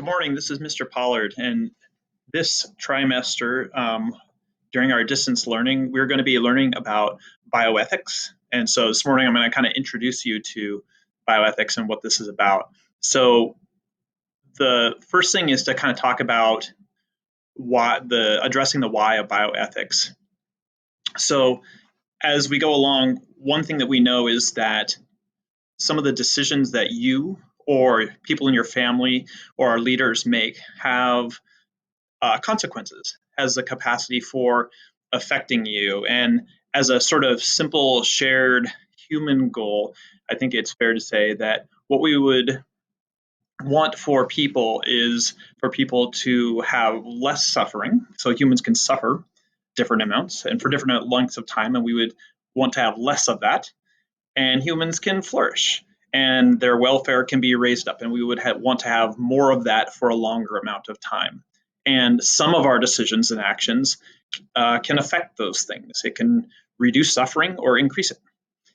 Good morning. This is Mr. Pollard, and this trimester, during our distance learning, we're going to be learning about bioethics. And so this morning, I'm going to kind of introduce you to bioethics and what this is about. So the first thing is to kind of talk about addressing the why of bioethics. So as we go along, one thing that we know is that some of the decisions that you or people in your family or our leaders make have consequences, has the capacity for affecting you. And as a sort of simple shared human goal, I think it's fair to say that what we would want for people is for people to have less suffering. So humans can suffer different amounts and for different lengths of time, and we would want to have less of that. And humans can flourish and their welfare can be raised up, and we would want to have more of that for a longer amount of time. And some of our decisions and actions can affect those things. It can reduce suffering or increase it.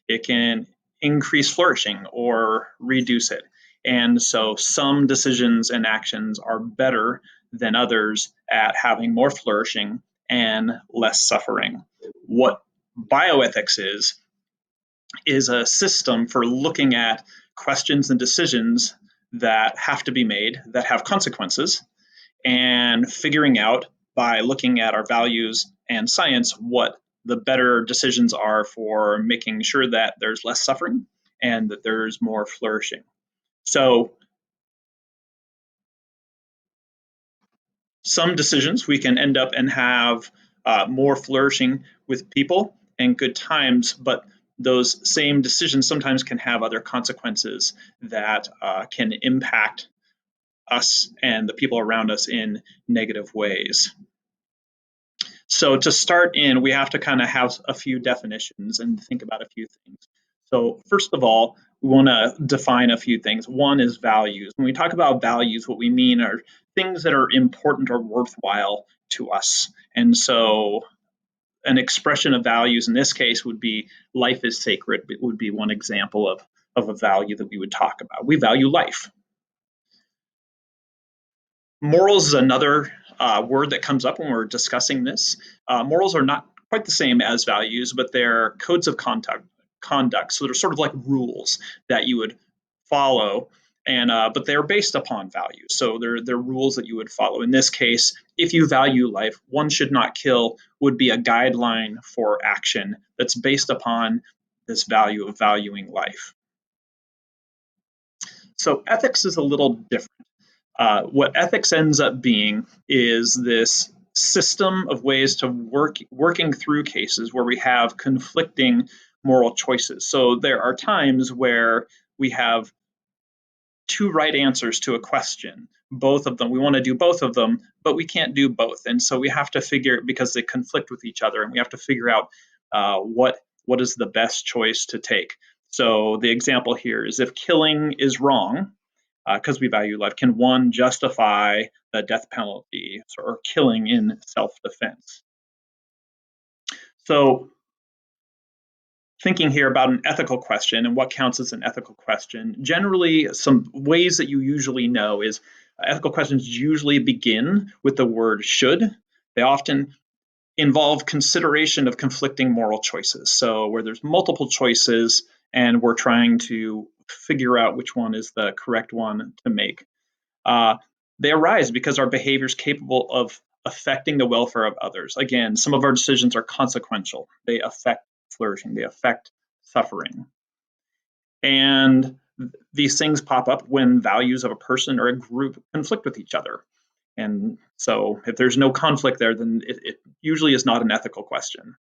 It can increase flourishing or reduce it. And so some decisions and actions are better than others at having more flourishing and less suffering. What bioethics is a system for looking at questions and decisions that have to be made, that have consequences, and figuring out by looking at our values and science what the better decisions are for making sure that there's less suffering and that there's more flourishing. So some decisions we can end up and have more flourishing with people and good times, but those same decisions sometimes can have other consequences that can impact us and the people around us in negative ways. So to start in, we have to kind of have a few definitions and think about a few things. So first of all, we want to define a few things. One is values. When we talk about values, what we mean are things that are important or worthwhile to us. And so an expression of values in this case would be life is sacred. It would be one example of a value that we would talk about. We value life. Morals is another word that comes up when we're discussing this. Morals are not quite the same as values, but they're codes of conduct. So they're sort of like rules that you would follow, and but they're based upon values. So they're rules that you would follow. In this case, if you value life, one should not kill would be a guideline for action that's based upon this value of valuing life. So ethics is a little different. What ethics ends up being is this system of ways to working through cases where we have conflicting moral choices. So there are times where we have two right answers to a question. Both of them, we want to do both of them, but we can't do both. And so we have to figure, because they conflict with each other, and we have to figure out what is the best choice to take. So the example here is if killing is wrong, because we value life, can one justify the death penalty or killing in self-defense? So thinking here about an ethical question and what counts as an ethical question, generally some ways that you usually know is ethical questions usually begin with the word should. They often involve consideration of conflicting moral choices. So where there's multiple choices and we're trying to figure out which one is the correct one to make. They arise because our behavior is capable of affecting the welfare of others. Again, some of our decisions are consequential. They affect flourishing, they affect suffering. And these things pop up when values of a person or a group conflict with each other. And so if there's no conflict there, then it usually is not an ethical question.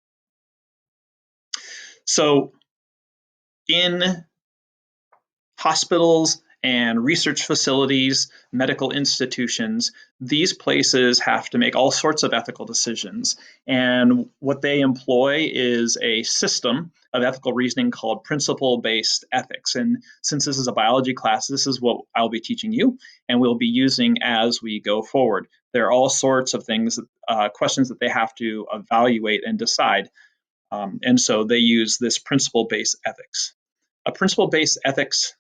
So in hospitals and research facilities, medical institutions, these places have to make all sorts of ethical decisions. And what they employ is a system of ethical reasoning called principle-based ethics. And since this is a biology class, this is what I'll be teaching you and we'll be using as we go forward. There are all sorts of things, questions that they have to evaluate and decide. And so they use this principle-based ethics. A principle-based ethics